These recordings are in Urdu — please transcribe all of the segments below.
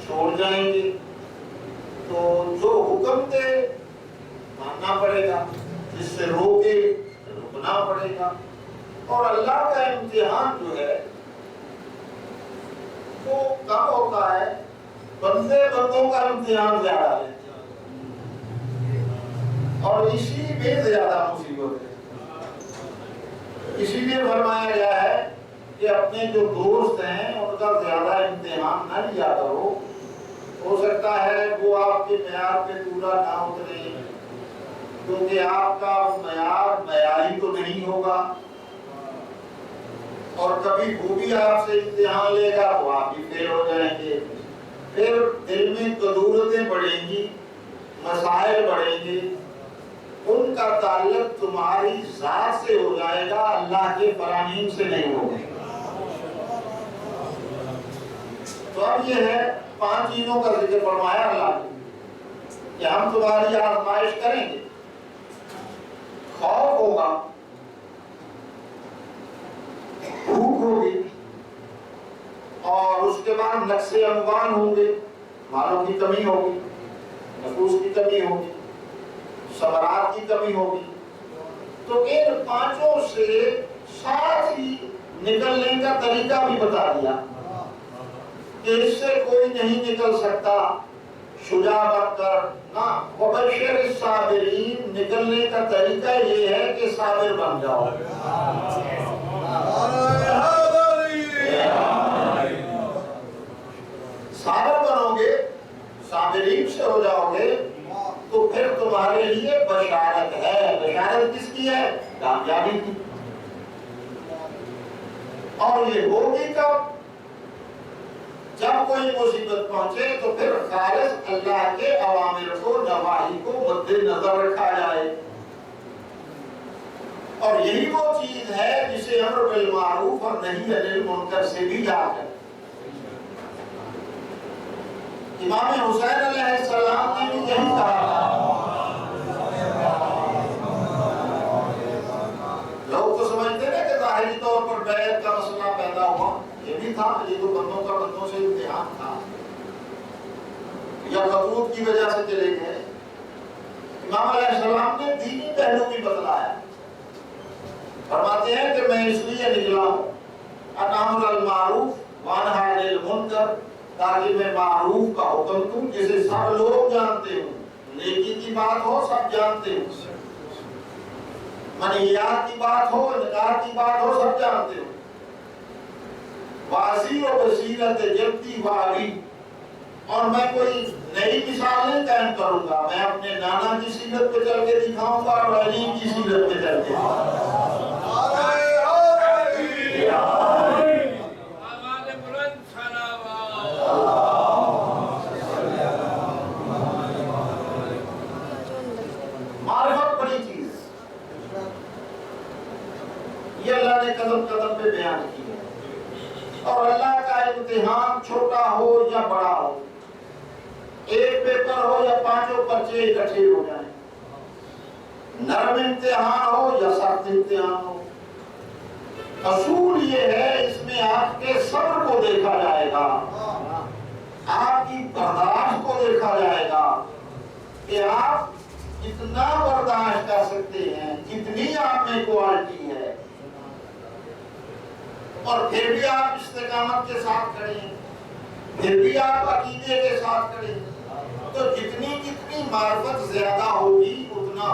چھوڑ جائیں گے، تو جو حکم دے ماننا پڑے گا، جس سے روکے رکنا پڑے گا۔ اور اللہ کا امتحان جو ہے وہ کم ہوتا ہے، بندے بندوں کا امتحان زیادہ ہے، اور اسی میں زیادہ مصیبت ہے۔ اسی لیے فرمایا گیا ہے کہ اپنے جو دوست ہیں ان کا زیادہ امتحان نہ لیا کرو، ہو سکتا ہے وہ آپ کے معیار پہ پورا نہ اترے، کیونکہ آپ کا معیار معیاری تو نہیں ہوگا، اور کبھی وہ بھی آپ سے امتحان لے گا تو آپ بھی فیل ہو جائیں گے، پھر دل میں کدورتیں بڑھیں گی، مسائل بڑھیں گے، ان کا تعلق تمہاری ذات سے ہو جائے گا، اللہ کے فرامین سے نہیں ہوگا۔ تو اب یہ ہے 5 چیزوں کا ذکر فرمایا اللہ نے کہ ہم تمہاری آزمائش کریں گے۔ خوف ہوگا، بھوک ہوگی، اور اس کے بعد نقص اموال ہوں گے، مالوں کی کمی ہوگی، نفوس کی کمی ہوگی، ثمرات کی کمی ہوگی۔ تو ان 5 سے ساتھ ہی نکلنے کا طریقہ بھی بتا دیا کہ اس سے کوئی نہیں نکل سکتا شجاع بن کر، نہ وبشر الصابرین، نکلنے کا طریقہ یہ ہے کہ صابر بن جاؤ۔ صابر بنو گے، صابرین سے ہو جاؤ گے، تو پھر تمہارے لیے بشارت ہے۔ بشارت کس کی ہے؟ کامیابی کی۔ اور یہ ہوگی کب؟ جب کوئی مصیبت پہنچے تو پھر خالص اللہ کے اوامر کو، نواہی کو مد نظر رکھا جائے۔ اور یہی وہ چیز ہے جسے امر بالمعروف اور نہی عن المنکر سے بھی یاد ہے۔ امام حسین علیہ السلام نے بھی یہی کہا تھا۔ لوگ تو سمجھتے ہیں کہ ظاہری طور پر بیعت کا مسئلہ پیدا ہوا، یہ بھی تھا، یہ تو بندوں کا بندوں سے امتحان تھا، یا خطوط کی وجہ سے چلے گئے۔ امام علیہ السلام نے دینی پہلو بھی بتلایا، فرماتے ہیں کہ میں اس لیے نکلا ہوں ان امر المعروف وانہی عن المنکر، تاکہ میں معروف کا حکم دوں جسے سب لوگ جانتے ہوں، نیکی کی بات ہو سب جانتے ہوں، منہیات کی بات ہو، انکار کی بات ہو، سب جانتے ہوں، واضح و بصیرت جدی والی، اور میں کوئی نئی مثال نہیں قائم کروں گا، میں اپنے نانا کی سیرت پہ چل کے دکھاؤں گا اور علیم کی سیرت پہ چل کے معرفت بڑی چیز ہے، یہ اللہ نے قدم قدم پہ بیان کی ہے۔ اور اللہ کا امتحان چھوٹا ہو یا بڑا ہو، ایک پیپر ہو یا 5 پرچے اکٹھے ہو جائیں، نرم امتحان ہو یا سخت امتحان ہو، اصول یہ ہے اس میں آپ کے صبر کو دیکھا جائے گا، آپ کی برداشت کو دیکھا جائے گا کہ آپ کتنا برداشت کر سکتے ہیں، کتنی آپ میں کوالٹی ہے، اور پھر بھی آپ استقامت کے ساتھ کھڑے ہیں، پھر بھی آپ عقیدے کے ساتھ کھڑے ہیں۔ تو جتنی معرفت زیادہ ہوگی اتنا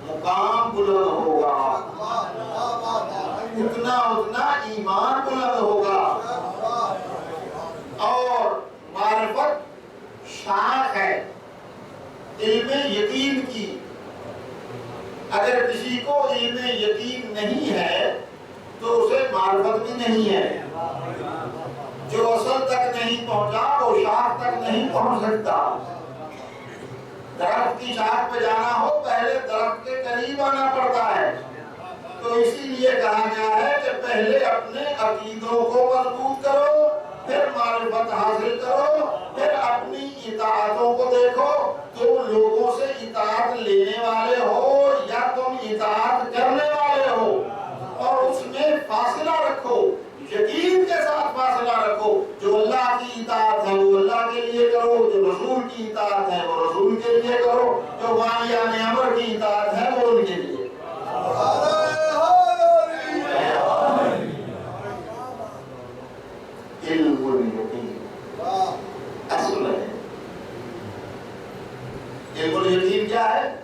مقام بلند ہوگا، اتنا ایمان بلند ہوگا۔ اور معرفت شاخ ہے علم یقین کی، اگر کسی کو علم یقین نہیں ہے تو اسے معرفت بھی نہیں ہے، جو اصل تک نہیں پہنچا وہ شاخ تک نہیں پہنچ سکتا۔ درخت کی شاخ پہ جانا ہو پہلے درخت کے قریب آنا پڑتا ہے، تو اسی لیے کہا گیا ہے کہ پہلے اپنے عقیدوں کو مضبوط کرو، پھر معرفت حاصل کرو، پھر اپنی اطاعتوں کو دیکھو، تم لوگوں سے اطاعت لینے والے ہو یا تم اطاعت کرنے والے ہو، اور اس میں فاصلہ رکھو، یقین کے ساتھ فاصلہ رکھو، جو اللہ کی اطاعت ہے وہ اللہ کے کی اطاعت ہے وہ رسول کے لیے کرو، جو والیان امر کی اطاعت ہے وہ ان کے لیے۔ علم الیقین اصل ہے۔ علم الیقین کیا ہے؟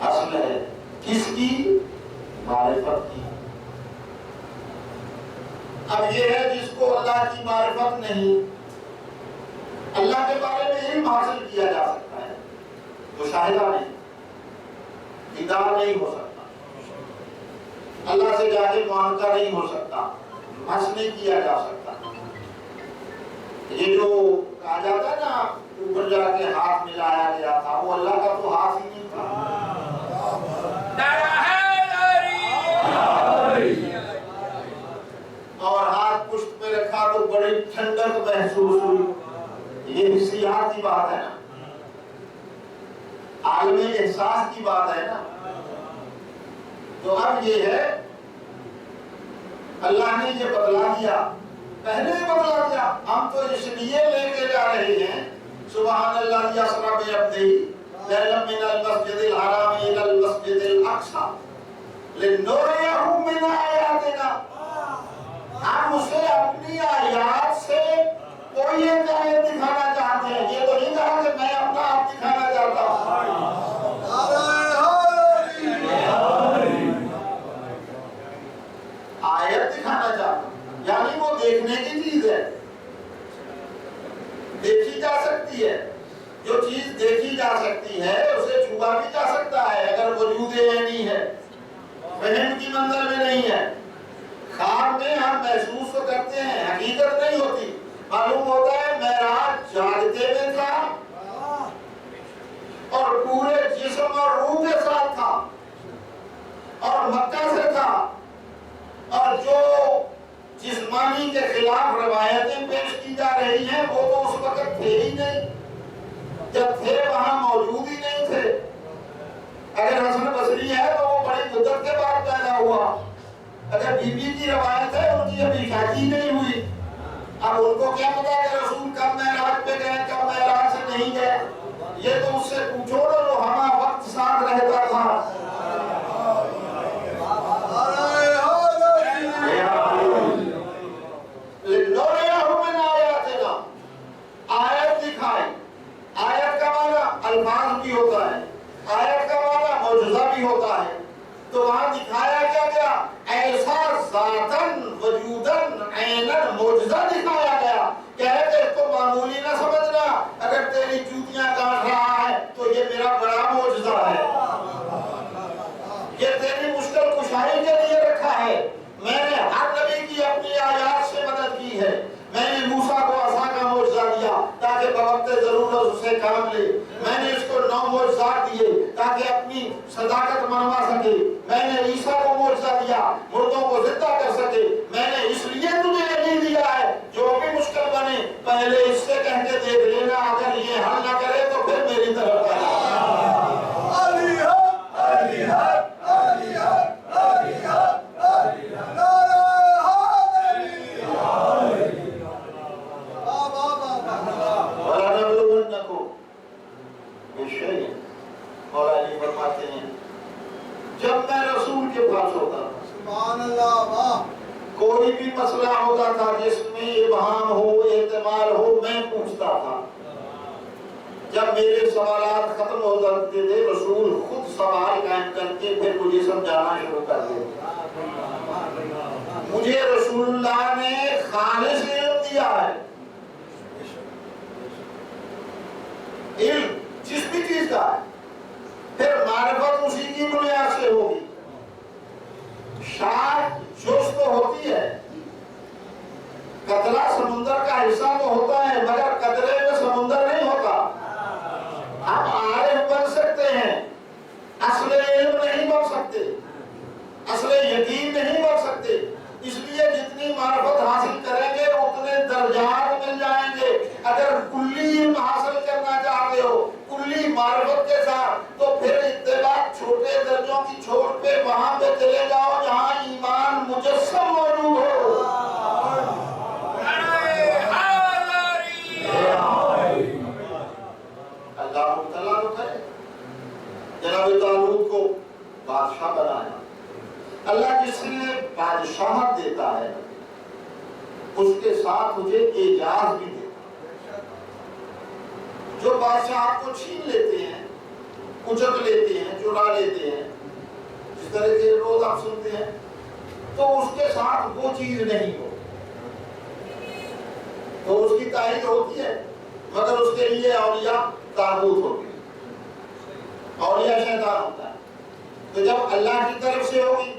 اصل ہے کس کی؟ معرفت کی۔ اب یہ ہے جس کو اللہ کی معرفت نہیں، اللہ کے بارے میں علم حاصل کیا جا سکتا ہے، مشاہدہ نہیں، دیدار نہیں ہو سکتا، اللہ سے جا کے معانقہ نہیں ہو سکتا، حس نہیں کیا جا سکتا۔ یہ جو کہا جاتا ہے نا اوپر جا کے ہاتھ ملایا گیا تھا، وہ اللہ کا تو ہاتھ ہی نہیں تھا۔ اور ہاتھ پشت پہ رکھا تو بڑی ٹھنڈک محسوس ہوئی، یہ حسیات کی بات ہے نا، عالم احساس کی بات ہے نا۔ تو اب یہ ہے اللہ نے یہ بدلا دیا، پہلے ہی بدلا دیا، ہم تو اس لیے لے کے جا رہے ہیں سبحان اللہ یسرا بعبدہ لیلا من المسجد الحرام الى المسجد الاقصى لنریہ من آیاتنا۔ ہم اسے اپنی آیات سے کوئی ایک آیت دکھانا چاہتے ہیں، یہ تو نہیں کہا کہ میں اپنا آپ دکھانا چاہتا ہوں۔ آیت دکھانا چاہتا ہوں، یعنی وہ دیکھنے کی چیز ہے، دیکھی جا سکتی ہے۔ جو چیز دیکھی جا سکتی ہے اسے چھوا بھی جا سکتا ہے اگر وجود عینی ہے، فہم کی منزل میں نہیں ہے۔ خواب میں ہم محسوس تو کرتے ہیں، حقیقت نہیں ہوتی۔ معلوم ہوتا ہے معراج جاگتے میں تھا اور پورے جسم اور روح کے ساتھ تھا اور مکہ سے تھا، اور جو جسمانی کے خلاف روایتیں پیش کی جا رہی ہیں وہ تو اس وقت تھے ہی نہیں، جب تھے وہاں موجود ہی نہیں تھے۔ اگر حسن بصری ہے تو وہ بڑی مدت کے بعد پیدا ہوا، اگر بی بی کی روایت ہے ان کی ابھی شادی نہیں ہوئی، اب ان کو کیا پتا کہ رسول کب معراج پہ گئے کب معراج سے نہیں گئے؟ یہ تو اس سے پوچھو نا جو ہمہ وقت ساتھ رہتا تھا۔ آیت دکھائی، آیت کا معنی الفاظ بھی ہوتا ہے، آیت کا معنی معجزہ بھی ہوتا ہے۔ تو وہاں دکھایا کیا گیا؟ ایسا ذاتاً وجوداً عیناً معجزہ دکھایا گیا۔ کہتے اس کو معمولی نہ سمجھنا، اگر تیری جوتیاں کاٹ رہا ہے تو یہ میرا بڑا معجزہ ہے، یہ تیری مشکل کشائی کے لیے رکھا ہے۔ میں نے ہر نبی کی اپنی آیات سے مدد کی ہے۔ میں نے موسیٰ کو عصا کا معجزہ دیا تاکہ بوقت ضرورت اسے کام لے۔ میں نے اس کو 9 معجزات دیے تاکہ اپنی صداقت منوا سکے۔ میں نے عیسیٰ کو معجزہ دیا مردوں کو زندہ کر سکے۔ میں نے اس لیے تجھے نہیں دیا ہے، جو بھی مشکل بنے پہلے اس سے کہہ کے دیکھ لینا، اگر یہ حل نہ کرے تو پھر میری طرف آنا۔ جب میں رسول کے پاس ہوتا تھا، سبحان اللہ، کوئی بھی مسئلہ ہوتا تھا جس میں ابہام ہو احتمال ہو میں پوچھتا تھا۔ جب میرے سوالات ختم ہو جاتے تھے رسول خود سوال قائم کر کے پھر مجھے سمجھانا شروع کر دیتے۔ مجھے رسول اللہ نے خالص علم دیا ہے، علم جس بھی چیز کا ہے، پھر معرفت اسی کی بنیاد سے ہوگی۔ شاخ جوش تو ہوتی ہے، قطرہ سمندر کا حصہ تو ہوتا ہے مگر قطرے میں سمندر نہیں ہوتا۔ ہم عارف بن سکتے ہیں، اصل علم نہیں بن سکتے، اصل یقین نہیں بن سکتے۔ اس لیے جتنی معرفت حاصل کریں گے اتنے درجات مل جائیں گے۔ اگر کلی علم حاصل کرنا چاہتے ہو کلی معرفت کے ساتھ تو پھر اتباع چھوٹے درجوں کی چھوڑ پہ وہاں پہ چلے جاؤ جہاں ایمان مجسم موجود ہو۔ اس کے ساتھ تجھے اعجاز بھی دیتا ہے۔ جو بادشاہ آپ کو چھین لیتے ہیں، کچک لیتے ہیں، چرا لیتے ہیں، جس طرح کے روز آپ سنتے ہیں، تو اس کے ساتھ وہ چیز نہیں ہو تو اس کی تائید ہوتی ہے، مگر اس کے لیے اولیاء تابوت ہوتی ہے، اولیاء شیطان ہوتا ہے۔ تو جب اللہ کی طرف سے ہوگی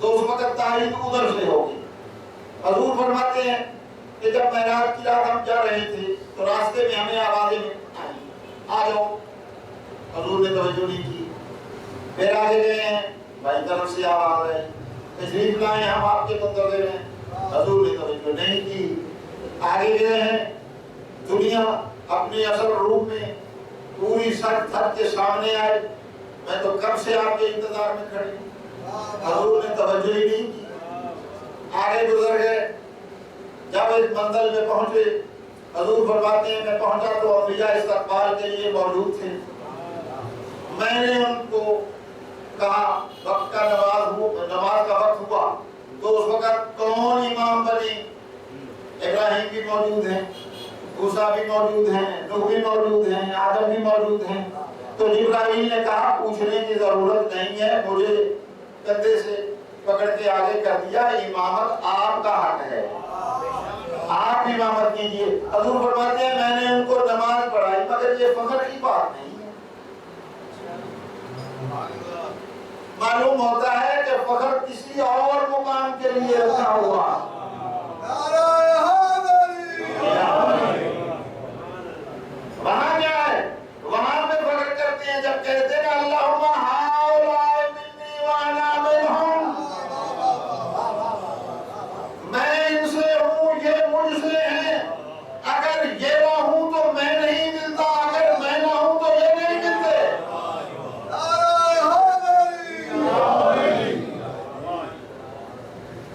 تو اس وقت تائید ادھر سے ہوگی۔ حضور فرماتے ہیں کہ جب معراج کی رات ہم جا رہے تھے تو راستے میں ہمیں آوازیں آئی، آ جاؤ۔ حضور نے توجہ نہیں کی، پھر آگے گئے ہیں، بھائی طرف سے آواز ہے، تشریف لائیں ہم آپ کے منتظر ہیں۔ حضور نے توجہ نہیں کی، آگے گئے ہیں، دنیا اپنے اصل روپ میں پوری سر تھک کے سامنے آئے، میں تو کب سے آپ کے انتظار میں کھڑی ہوں۔ حضور نے توجہ ہی نہیں کی، آگے گزر گئے، جب ایک منزل میں پہنچے، حضور فرماتے ہیں میں پہنچا تو انبیاء استقبال کے لیے موجود تھے۔ میں نے ان کو کہا وقت کا نماز کا وقت ہوا تو اس وقت کون امام بنے؟ ابراہیم بھی موجود ہیں، موسیٰ بھی موجود ہیں، نوح بھی موجود ہیں، آدم بھی موجود ہیں۔ تو جبرائیل نے کہا پوچھنے کی ضرورت نہیں ہے، مجھے کندھے سے پکڑ کے آگے کر دیا، امامت آپ کا حق ہے، آپ امامت کیجئے۔ حضور فرماتے ہیں میں نے ان کو نماز پڑھائی، مگر یہ فخر کی بات نہیں ہے۔ معلوم ہوتا ہے کہ فخر کسی اور مقام کے لیے رکھا ہوا۔ وہاں کیا ہے؟ وہاں پہ فخر کرتے ہیں جب کہتے ہیں اللہم ہؤلاء منی وانا منہم، میں ان سے ہوں، یہ مجھ سے ہیں، اگر یہ نہ ہوں تو میں نہیں ملتا، اگر میں نہ ہوں تو یہ نہیں ملتے۔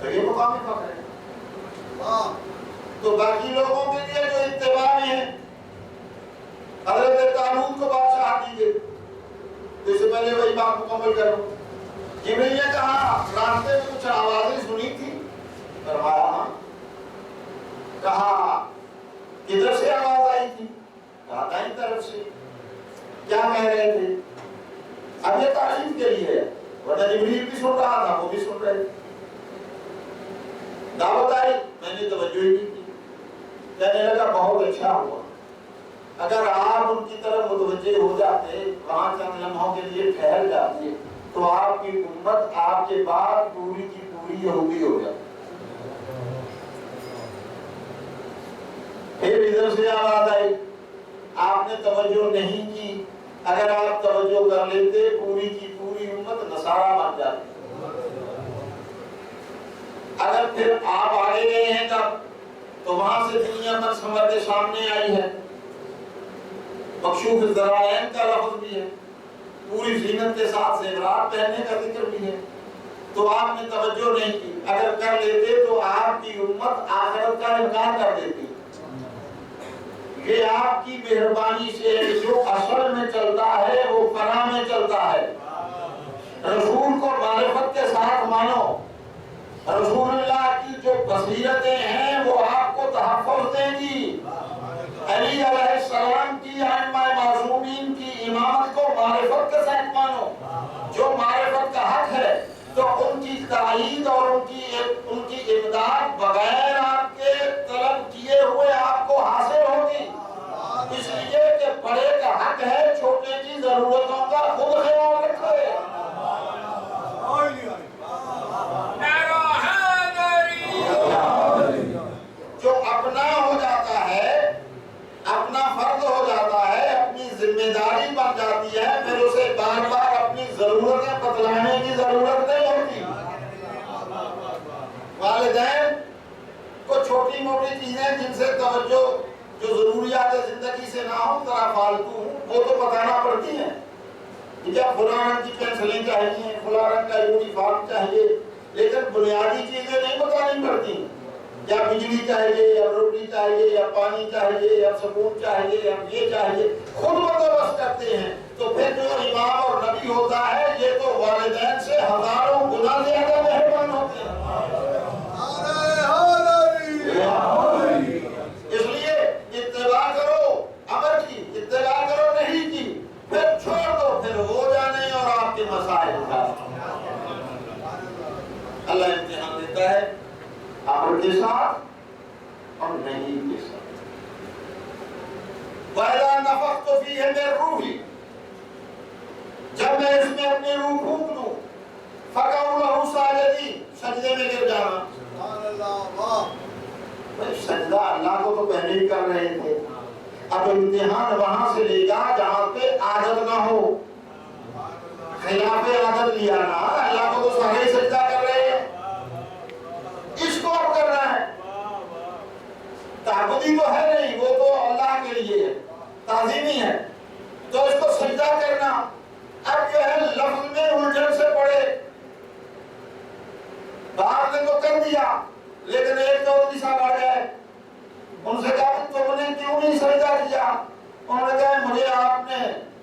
تو یہ مقامی فخر ہے۔ تو باقی لوگوں کے لیے جو اتباع میں ہیں، حضرت طالوت کو بادشاہ دی گئی، تو اس سے پہلے وہی بات مکمل کروں۔ جبریل نے کہا راستے میں کچھ آوازیں سنی تھی، فرمایا ہاں۔ کہا کدھر سے آواز آئی تھی؟ کہا دائیں طرف سے۔ کیا کہہ رہے تھے؟ اب یہ تعریف کے لیے ہے، ورنہ جبریل بھی سن رہا تھا، وہ بھی سن رہے تھے۔ دعوت آئی، میں نے توجہ ہی نہیں کی، کہنے لگا بہت اچھا ہوا، اگر آپ ان کی طرف متوجہ ہو جاتے، وہاں چند لمحوں کے لیے ٹھہر جاتے، تو آپ کی امت آپ کے بعد پوری کی پوری یہودی ہو جاتی۔ پھر ادھر سے آواز آئی، آپ نے توجہ نہیں کی، اگر آپ توجہ کر لیتے پوری کی پوری امت نصارہ بن جاتی۔ اگر پھر آپ آگے گئے ہیں تب تو وہاں سے دنیا منصور کے سامنے آئی ہے، مکشوف الذرائع کا لفظ بھی ہے، پوری زینت کے ساتھ زیورات پہننے کا ذکر بھی ہے، تو آپ نے توجہ نہیں کی، اگر کر لیتے تو آپ کی امت آخرت کا انکار کر دیتی۔ یہ آپ کی مہربانی سے جو اصل میں چلتا ہے وہ فنا میں چلتا ہے۔ رسول کو معرفت کے ساتھ مانو، رسول اللہ کی جو بصیرتیں ہیں وہ آپ کو تحفظ دیں گی۔ علی علیہ السلام کی ائمہ معصومین کی امامت کو معرفت کے ساتھ مانو، جو معرفت کا حق ہے تو ان کی تائید اور ان کی امداد بغیر آپ کے طلب کیے ہوئے آپ کو حاصل ہوگی، اس لیے کہ بڑے کا حق ہے چھوٹے کی ضرورتوں کا خود خیال رکھے۔ جو اپنا ہو جاتا ہے، اپنا فرض ہو جاتا ہے، اپنی ذمہ داری بن جاتی ہے، پھر اسے بار بار اپنی ضرورتیں بتلانے کی ضرورت نہیں ہوتی۔ والدین کو چھوٹی موٹی چیزیں جن سے توجہ جو ضروریات زندگی سے نہ ہوں، ذرا فالتو ہوں، وہ تو بتانا پڑتی ہیں کہ کیا فلاں رنگ کی پینسلیں چاہیے، فلاں رنگ کا یونیفارم چاہیے، لیکن بنیادی چیزیں نہیں بتانی پڑتی، یا بجلی چاہیے، یا روٹی چاہیے، یا پانی چاہیے، یا سکون چاہیے، یا یہ چاہیے، خود بندوبست کرتے ہیں۔ تو پھر جو امام اور نبی ہوتا ہے یہ تو والدین سے ہزاروں گنا زیادہ مہربان ہوتے ہیں۔ ساتھ اور نہیں کے ساتھ. وَإِذَا نَفَخْتُ فِيهِ مِن رُّوحِي، جب میں اس میں اپنی روح پھونک دوں، فَقَعُوا لَهُ سَاجِدِينَ، سجدے میں گر جانا. سبحان اللہ. سجدہ اللہ کو تو پہلے ہی کر رہے تھے، اب امتحان وہاں سے لے گا جہاں پہ عادت نہ ہو. خلاف عادت لیا نا، اللہ کو تو سارے سجدہ کر رہے ہیں، اس کو اب کر رہا ہے. تعبدی تو ہے نہیں، وہ تو اللہ کے لیے ہے، تعظیمی ہے، تو اس کو سجدہ کرنا اب جو ہے لفظ میں الجھن سے پڑے. باہر نے تو کر دیا، لیکن ایک دو صاحب آ جائے، ان سے کہا تم نے کیوں نہیں سجدہ کیا؟ انہوں نے کہا مجھے آپ نے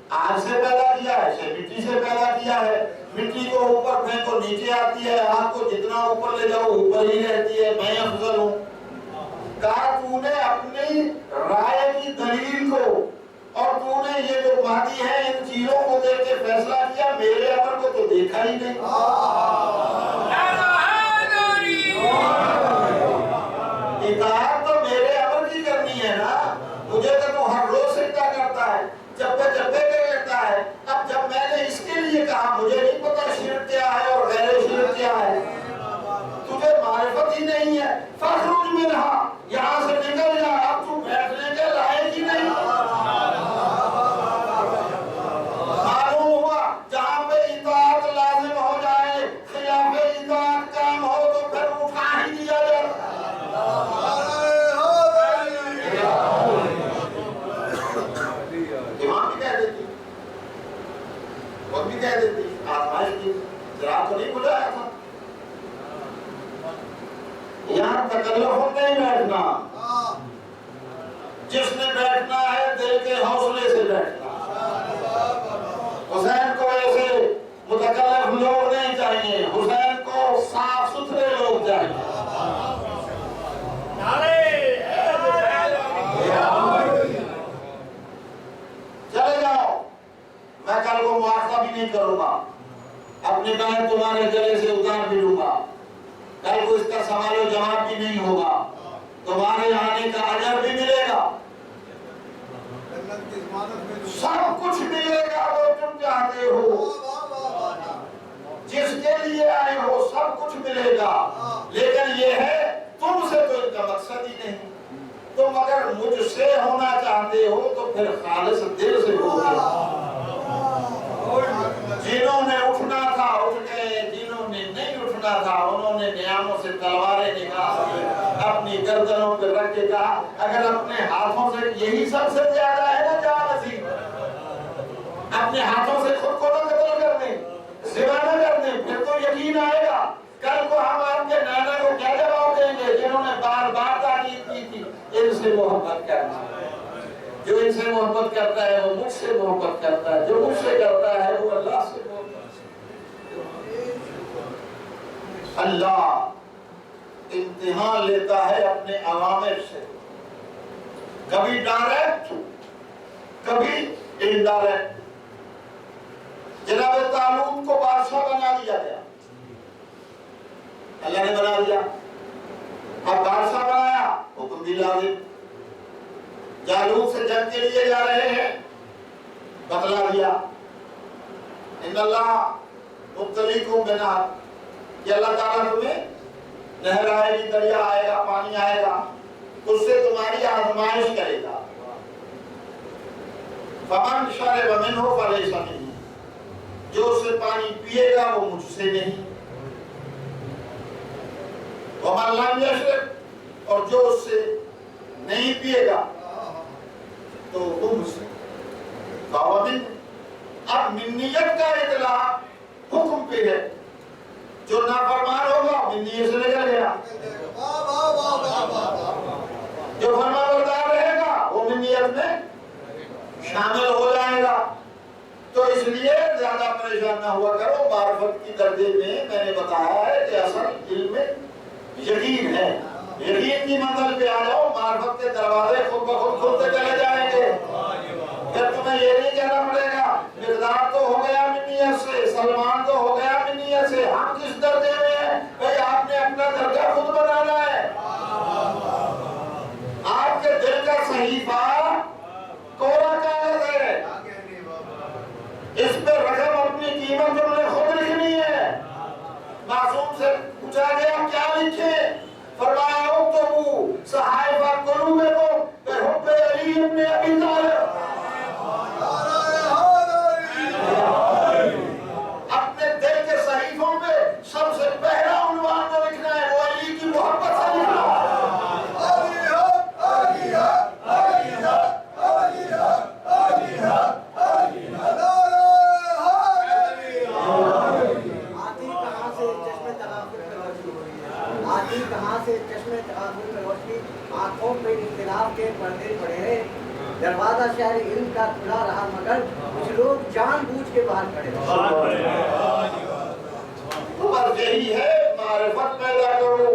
آگ سے پیدا کیا ہے، مٹی سے پیدا کیا ہے، مٹی کو اوپر پھینکو نیچے آتی ہے، آگ کو جتنا اوپر لے جاؤ اوپر ہی رہتی ہے، میں افضل ہوں. کہا تو نے اپنی رائے کی دلیل کو اور تو نے یہ جو مادی ہے ان چیزوں کو دیکھ کے فیصلہ کیا، میرے امر کو تو دیکھا ہی نہیں. اطاعت تو میرے امر کی کرنی ہے نا، مجھے تو ہر روز سجدہ کرتا ہے، جبے جبے کر لیتا ہے. اب جب میں نے اس کے لیے کہا مجھے نہیں پتا شرک کیا ہے اور غیر شرک کیا ہے، تجھے معرفت ہی نہیں ہے، فخرج منہا، یہاں سے نکل جا، اب تو بیٹھنے کے لائق ہی نہیں. معلوم ہوا جہاں پہ اطاعت لازم ہو جائے، خلاف اطاعت کام ہو تو پھر اٹھا ہی دیا جائے. امام بھی کہہ دیتی، خود بھی کہہ دیتی، آزمائش کی ذرا تو نہیں بلایا تھا. یہاں تکلف نہیں بیٹھنا، جس نے بیٹھنا ہے دل کے حوصلے سے بیٹھنا. حسین کو ایسے متکلف لوگ نہیں چاہیے، حسین کو صاف ستھرے لوگ چاہیے. چلے جاؤ، میں کل کو مواخذہ بھی نہیں کروں گا، اپنی بہن تمہارے گلے سے اتار بھی لوں گا، کل کو اس کا سوال و جواب بھی نہیں ہوگا، تمہارے آنے کا اجر بھی ملے گا، سب کچھ ملے گا وہ تم چاہتے ہو، جس کے لیے آئے ہو سب کچھ ملے گا. لیکن یہ ہے تم سے تو ان کا مقصد ہی نہیں. تم اگر مجھ سے ہونا چاہتے ہو تو پھر خالص دل سے ہو گے. جنہوں نے اٹھنا تھا اٹھ گئے، جنہوں نے نہیں اٹھنا تھا انہوں نے نیاموں سے تلواریں نکالی، اپنی گردنوں پہ رکھ کے کہا اگر اپنے ہاتھوں سے، یہی سب سے زیادہ ہے نا جان عظیم، اپنے ہاتھوں سے خود کو نہ قتل کرنے، ذبح نہ کرنے، پھر تو یقین آئے گا. کل کو ہم آپ کے نانا کو کیا جواب دیں گے جنہوں نے بار بار تاکید کی تھی ان سے محبت کرنا. جو ان سے محبت کرتا ہے وہ مجھ سے محبت کرتا ہے، جو مجھ سے کرتا ہے وہ اللہ سے محبت. اللہ امتحان لیتا ہے اپنے اوامر سے، کبھی ڈائریکٹ کبھی انڈائریکٹ. جناب طالوت کو بادشاہ بنا دیا گیا، اللہ نے بنا دیا، اب بادشاہ بنایا، حکم بھی لازم. جالوت سے جنگ کے لیے جا رہے ہیں، بتلا دیا ان اللہ مبتلیکم بنہر، کہ اللہ تعالیٰ تمہیں نہر آئے گی، دریا آئے گا، پانی آئے گا، اس سے تمہاری آزمائش کرے گا. فمن شرب منہ فلیس منی، جو اس سے پانی پیے گا وہ مجھ سے نہیں. ومن لم یشرب، اور جو اس سے نہیں پیے گا تو وہ مجھ سے. اب منیت کا اطلاق حکم پہ ہے، جو نافرمان ہوگا منیت سے نکل گیا، جو فرما بردار رہے گا وہ منیت میں شامل ہو جائے گا. تو اس لیے زیادہ پریشان نہ ہوا کرو. معرفت کی درجے میں نے بتایا ہے کہ اصل علم یقین ہے، یقین کی منزل پہ آ جاؤ، معرفت کے دروازے خود بخود کھلتے چلے جائیں گے. پھر تمہیں یہ نہیں کہنا پڑے گا مقدار تو ہو گیا منیت سے، سلمان تو ہو گیا منیت سے، ہم کس درجے میں ہیں؟ بھئی آپ نے اپنا درجہ خود بنانا ہے. صحیفہ کوڑا کاغذ ہے، اس پہ رقم اپنی قیمت تم نے خود لکھنی ہے۔ معصوم سے پوچھا گیا کیا لکھے؟ فرمایا اکتبوا صحائف قلوبکم بحب علی بن ابی طالب، اپنے دل کے صحیفوں پہ سب سے پہلا عنوان جو لکھنا ہے وہ علی کی محبت سے لکھنا ہے۔ کہاں سے چشمے تغافل میں روشنی، آنکھوں پہ اختلاف کے پردے پڑے ہیں، دروازہ شہر علم کا کھلا رہا مگر کچھ لوگ جان بوجھ کے باہر کھڑے ہیں۔ بس یہی ہے، معرفت پیدا کرو،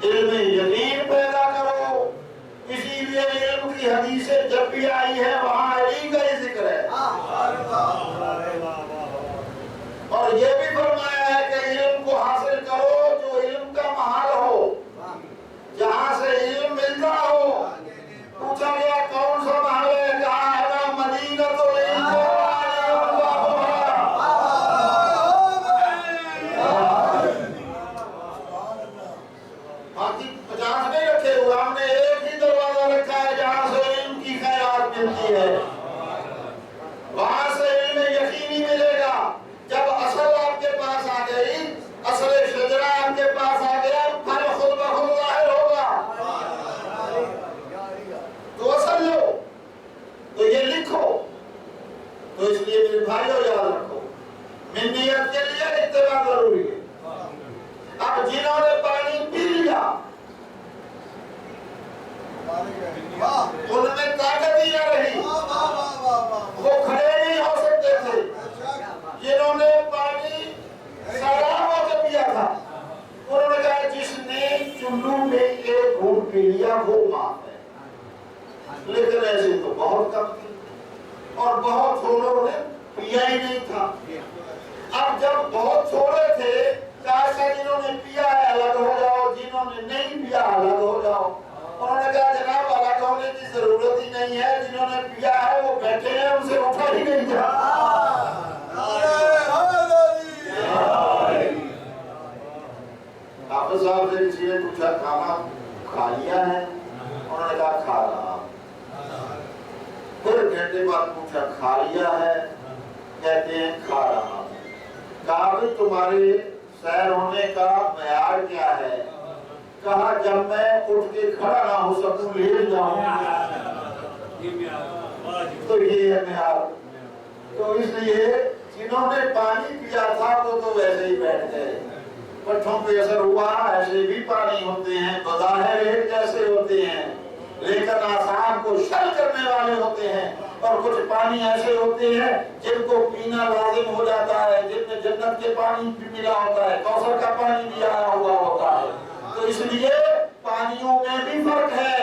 علم یقین پیدا کرو۔ اسی لیے علم کی حدیثیں جب بھی آئی ہے وہاں علی کا ہی ذکر ہے، اور یہ بھی فرمایا ہے کہ علم کو حاصل کرو جو علم کا محل ہو، جہاں سے علم ملتا ہو۔ پوچھا گیا کون سا محل ہے؟ کہا ہے مدینہ تو علم کو باقی 50 نہیں رکھے ہوئے، ہم نے ایک ہی دروازہ رکھا ہے جہاں سے علم کی خیرات ملتی ہے، وہاں سے علم یقینی ملے گا۔ جب اصل آپ کے پاس آ گئی، اصل شجرہ آپ کے پاس آ گیا، پھل خود بخود ظاہر ہوگا۔ تو اصل لو، تو یہ لکھو۔ تو اس لیے میرے بھائیو یاد رکھو، منیت کے لیے اتباع ضروری ہے۔ اب جنہوں نے پانی پی لیا ان میں طاقت ہی نہ رہی، وہ کھڑے نہیں ہو سکتے تھے۔ جنہوں نے پانی سیراب ہو کے پیا تھا انہوں نے کہا جس نے چلو میں ایک گھونٹ پی لیا وہ معاف ہے، لیکن ایسے تو بہت کم تھے اور بہت تھوڑوں نے پیا ہی نہیں تھا۔ اب جب بہت تھوڑے تھے کہا جنہوں نے پیا ہے الگ ہو جاؤ، جنہوں نے نہیں پیا الگ ہو جاؤ۔ انہوں نے کہا جناب الگ ہونے کی ضرورت ہی نہیں ہے، جنہوں نے پیا ہے وہ بیٹھے ہیں، ان سے اٹھا ہی نہیں جا۔ حافظ صاحب سے کسی نے پوچھا کھانا کھا لیا ہے؟ انہوں نے کہا کھا رہا۔ پھر گھنٹے بعد پوچھا کھا لیا ہے؟ کہتے ہیں کھا رہا۔ کہا بھی تمہارے سیر ہونے کا معیار کیا ہے؟ کہا جب میں اٹھ کے کھڑا نہ ہو سکوں لیٹ جاؤں، تو یہ ہے معیار۔ تو اس لیے جنہوں نے پانی پیا تھا وہ تو ویسے ہی بیٹھ گئے، پٹھوں پہ اثر ہوا، ایسے بھی پانی ہوتے ہیں، بظاہر ایک جیسے ہوتے ہیں لیکن آسان کو شل کرنے والے ہوتے ہیں، اور کچھ پانی ایسے ہوتے ہیں جن کو پینا لازم ہو جاتا ہے، جن میں جنت کے پانی بھی ملا ہوتا ہے، کوثر کا پانی بھی آیا ہوا ہوتا ہے۔ تو اس لیے پانیوں میں بھی فرق ہے،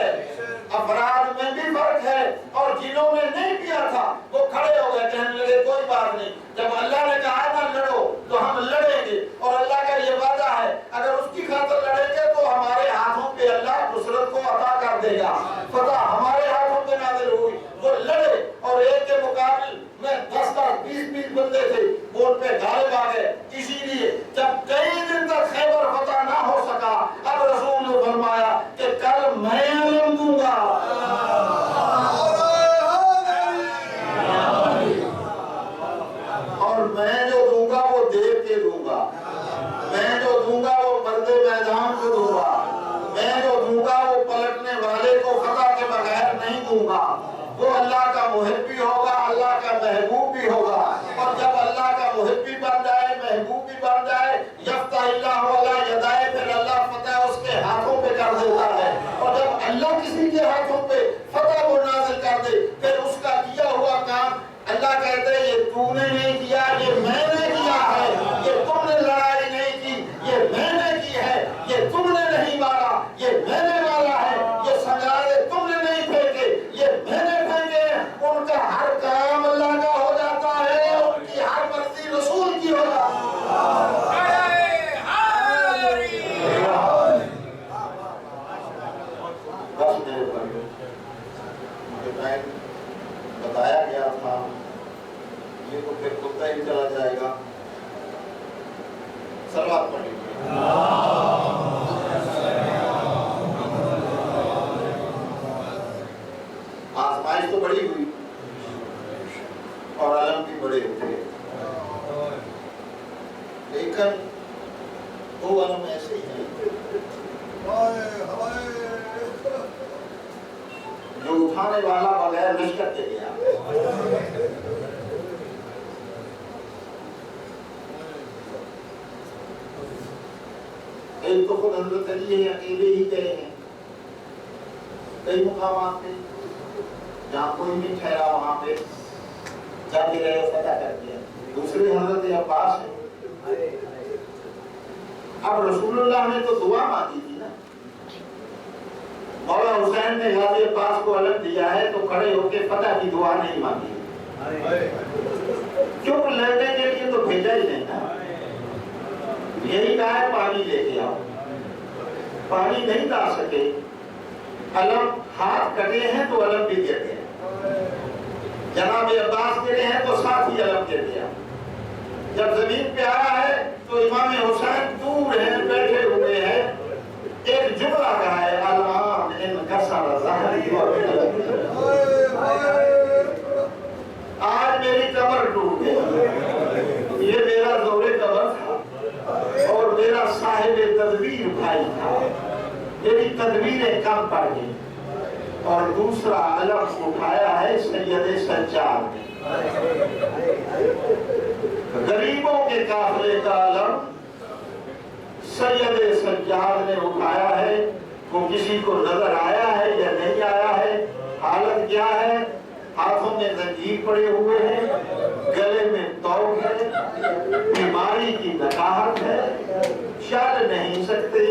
افراد میں بھی فرق ہے، اور جنہوں نے نہیں پیا تھا وہ کھڑے ہو گئے، کہنے لگے کوئی بات نہیں، جب اللہ نے کہا نہ لڑو تو ہم لڑیں گے، اور اللہ کا یہ وعدہ ہے اگر اس کی خاطر لڑیں گے تو ہمارے ہاتھوں پہ اللہ نصرت کو عطا کر دے گا، فتح ہمارے ہاتھوں پہ نازل ہوئی۔ وہ لڑے اور ایک کے مقابل میں 10 20 بندے تھے، وہ ان پہ غالب آ گئے۔ اسی لیے جب کئی دن تک خیبر فتح نہ ہو سکا، اب رسول نے فرمایا کہ کل میں علم دوں گا، اور میں جو دوں گا وہ دیکھ کے دوں گا، میں جو دوں گا وہ مرد میدان کو دوں گا، میں جو دوں گا وہ پلٹنے والے کو فتح کے بغیر نہیں دوں گا۔ وہ اللہ کا محب بھی ہوگا، اللہ کا محبوب بھی ہوگا، اور جب اللہ کا محب بھی بن جائے، محبوب بھی بن جائے، یفتح اللہ علی یدائے، پھر اللہ فتح اس کے ہاتھوں پہ کر دیتا ہے، اور جب اللہ کسی کے ہاتھوں پہ فتح کو نازل کر دے پھر اس کا کیا ہوا کام اللہ کہتے ہیں یہ تو نے نہیں کیا، یہ میں نے کیا ہے، یہ تم نے لڑائی نہیں کی، یہ میں نے کی ہے، یہ تم نے نہیں مارا، یہ میں نے مارا ہے، یہ سنگارے تم نے نہیں پھینکے، یہ میں نے پھینکے۔ ان کا ہر کام اللہ کا ہو جاتا ہے، ان کی ہر مرضی رسول کی ہو جاتی ہے۔ بس میرے بھائیو حسین بتایا گیا تھا یہ تو پھر کتا ہی چلا جائے گا. صلوات پڑھ لیجیے. آزمائش تو بڑی ہوئی اور علم بھی بڑے ہوئے، لیکن دو علم ایسے ہی ہیں جو اٹھانے والا بغیر لشکر کے گیا. ایک تو خود حضرت علی ہے، اکیلے ہی گئے ہیں کئی مقامات پہ، جہاں کوئی نہیں ٹھہرا وہاں پہ جا کے رہے فتح کر دیا. دوسرے حضرت عباس ہے. اب رسول اللہ نے تو دعا مانگی تھی نا، مولا حسین نے غازی عباس کو علم دیا ہے تو کھڑے ہو کے فتح کی دعا نہیں مانگی، کیونکہ لڑنے کے لیے تو بھیجا ہی نہیں نا. یہی کہا ہے پانی لے کے آؤ، پانی نہیں لا سکے. علم ہاتھ کٹے ہیں تو علم بھی گر گیا. جناب عباس گرے ہیں تو ساتھ ہی علم گر گیا. جب زمین پہ آیا ہے تو امام حسین دور ہیں، بیٹھے ہوئے ہیں. ایک جملہ کہا ہے الان ان کسر ظہری آج میری کمر ٹوٹ گئی. یہ میرا زور قبر تھا اور میرا صاحب تدبیر بھائی تھا، میری تدبیریں کم پڑ گئی. اور دوسرا علم اٹھایا ہے سید سجاد نے، غریبوں کے قافلے کا علم سید سجاد نے اٹھایا ہے. وہ کسی کو نظر آیا ہے یا نہیں آیا ہے، حالت کیا ہے؟ ہاتھوں میں زنجیر پڑے ہوئے ہیں، گلے میں توق ہے، بیماری کی نکاہت ہے، چل نہیں سکتے،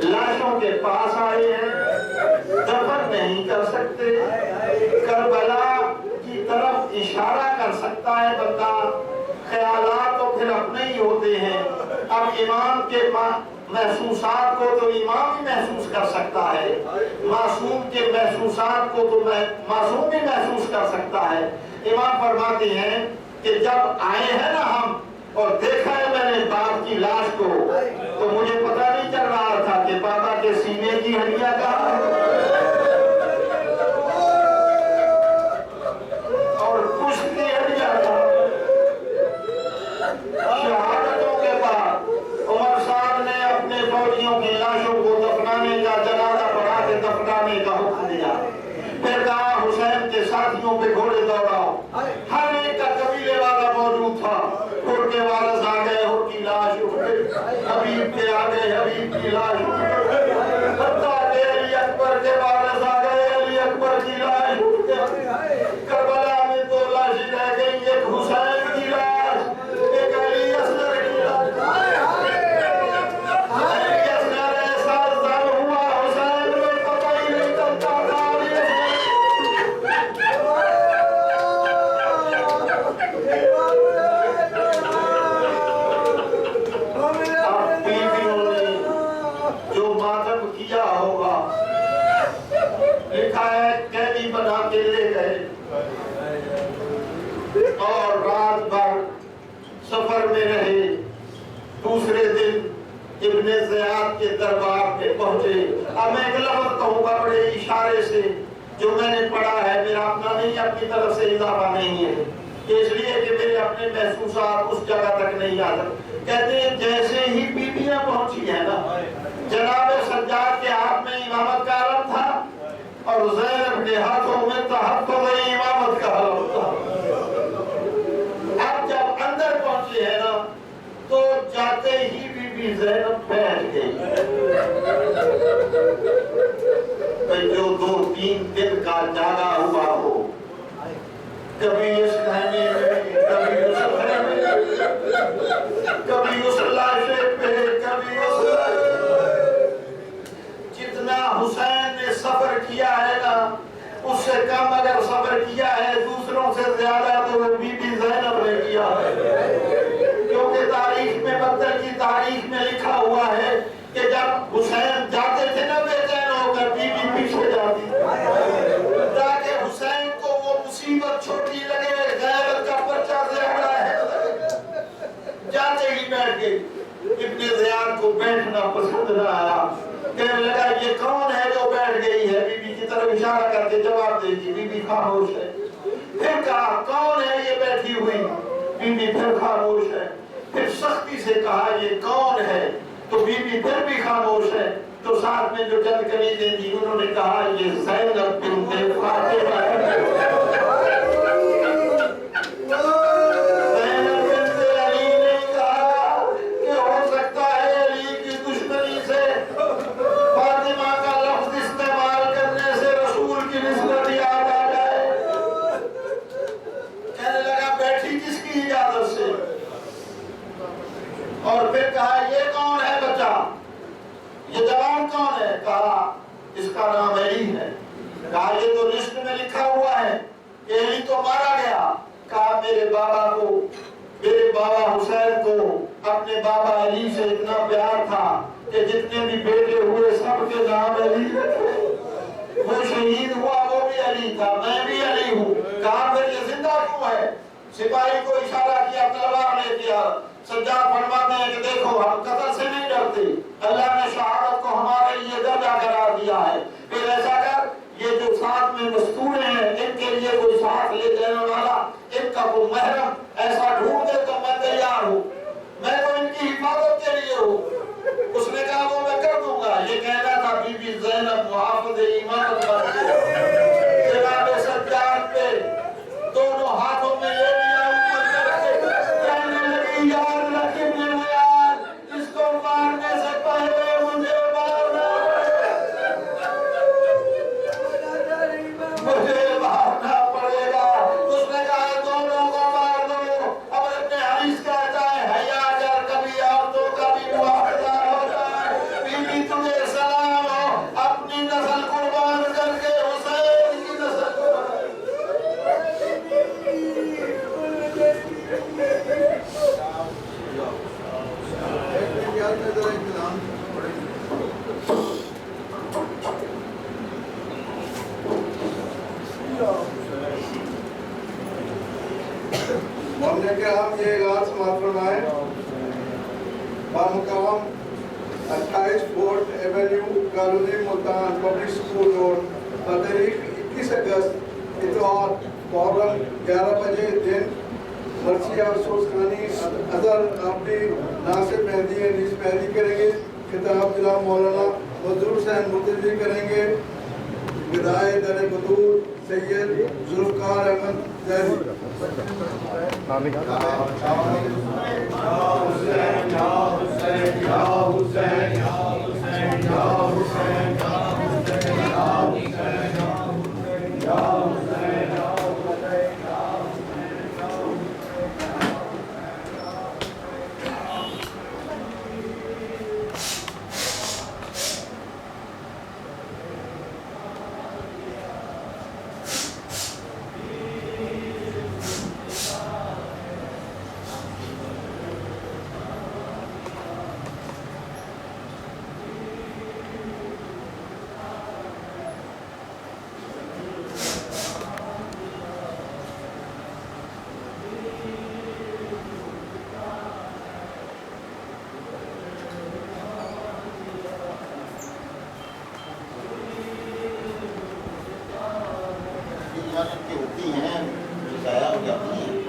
لاشوں کے پاس آئے ہیں، دفن نہیں کر سکتے. کربلا کی طرف اشارہ کر سکتا ہے بندہ، خیالات تو پھر اپنے ہی ہوتے ہیں. اب امام کے محسوسات کو تو امام ہی محسوس کر سکتا ہے، معصوم کے محسوسات کو تو معصوم بھی محسوس کر سکتا ہے. امام فرماتے ہیں کہ جب آئے ہیں نا ہم اور دیکھا ہے میں نے باپ کی لاش کو تو مجھے پتہ نہیں چل رہا تھا کہ بابا کے سینے کی ہڈیاں کہاں اور پشت کی ہڈیاں کہاں. شہادتوں کے بعد عمر صاحب نے اپنے فوجیوں کی لاشوں کو دفنانے کا، جنازہ پڑھا کے دفنانے کا حکم دیا. پھر کہا حسین کے ساتھیوں پہ گھوڑے دوڑاؤ. ہر ایک کا قبیلے والا موجود تھا. ہر کے وارث آ گئے، ہر کی لاش اٹھ گئی. حبیب کے آ گئے، حبیب کی لاش اٹھ گئی. حتیٰ کہ علی اکبر کے وارث آ گئے، علی اکبر کی لاش اٹھ گئی. کربلا میں دو لاشیں رہ گئی، ایک حسین کی لاش، ایک علی اصغر کی لاش. اور رات بھر سفر میں رہے. دوسرے دن ابن زیاد کے دربار پہ پہنچے. اب میں ایک لفظ کہوں گا بڑے اشارے سے، جو میں نے پڑھا ہے، میرا اپنا نہیں، اپنی طرف سے اضافہ نہیں ہے، اس لیے کہ میرے اپنے محسوسات اس جگہ تک نہیں آتے. کہتے ہیں جیسے ہی بیبیاں پہنچی ہیں نا، جناب سجاد کے ہاتھ میں امامت کا علم تھا اور زینب کے ہاتھوں میں تحفظ امامت کا علم تھا. اب جب اندر پہنچے ہیں نا تو جاتے ہی بی بی زینب بیٹھ گئی. جو 2-3 دن کا جاگا ہوا ہو، کبھی اس خیمے میں، کبھی اس خیمے میں، کبھی اس لاشے پہ، کبھی اس جتنا حسین نے صبر کیا ہے نا، اس سے کم اگر صبر کیا ہے دوسروں سے زیادہ تو وہ بی بی زینب نے کیا ہے. کیونکہ تاریخ میں، بدر کی تاریخ میں لکھا ہوا ہے کہ جب حسین جاتے تھے نا بے چین ہو کر، بی بی پیچھے جاتی تاکہ حسین وقت نہ آیا. کہنے لگا یہ کون ہے جو بیٹھ گئی ہے؟ بی بی کی طرف اشارہ کر کے جواب دے دی. بی بی خاموش ہے. پھر کہا کون ہے یہ بیٹھی ہوئی؟ بی بی پھر خاموش ہے. پھر سختی سے کہا یہ کون ہے؟ تو بی بی پھر بھی خاموش ہے. تو ساتھ میں جو چند کنیزیں تھیں انہوں نے کہا یہ زینب بنت فاطمہ ہے. اور پھر کہا یہ کون ہے بچہ؟ یہ جوان کون ہے؟ کہا اس کا نام علی ہے. کہا یہ تو لسٹ میں لکھا ہوا ہے کہ علی تو مارا گیا. کہا میرے بابا حسین کو اپنے بابا علی سے اتنا پیار تھا کہ جتنے بھی بیٹے ہوئے سب کے نام علی. وہ شہید ہوا وہ بھی علی تھا، میں بھی علی ہوں. کہا پھر یہ زندہ کیوں ہے؟ سپاہی کو اشارہ کیا، تلوار لے کیا. سجاد فرماتے ہیں کہ دیکھو ہم قتل سے نہیں ڈرتے، اللہ نے شہادت کو ہمارے لیے درجہ قرار دیا ہے. پھر ایسا کر یہ جو ساتھ میں مستور ہیں ان کے لیے کوئی ساتھ لے جانے والا، ان کا کوئی محرم ایسا ڈھونڈ دے تو میں تیار ہوں، میں تو ان کی حفاظت کے لیے ہوں. اس نے کہا وہ میں کر دوں گا. یہ کہنا تھا بی بی زینب محافظ ایمان بن کے جناب سجاد پہ دونوں ہاتھوں میں لے لیا اوپر کر کے کہنے لگی یار رقیب نے یار اس کو مارنے سے پہلے مجھے مارنا پڑے گا. اس نے کہا دونوں کو مار دو. اب اپنے حدیث کہتا ہے حیا کر کبھی عورتوں کا بھی معاوضہ ہوتا ہے. بی بی تجھے سلام ہو، اپنی نسل قربان کر کے حسین کی نسل قربان. ہم نے کہ ہم یہ اعلان سماعت فرمائیں بامقام 28 fort avenue colony Multan public school road بتاریخ 21 اگست اتوار محرم 11 بجے دن مرثیہ افسوس خانی اظہر اپنی ناصر مہدی انیس مہدی کریں گے. خطاب جناب مولانا مظہور حسین مرتضی کریں گے. وداع در بدور سید ذوالفقار احمد ظہری.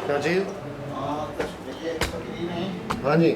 کیا چیز؟ ہاں جی.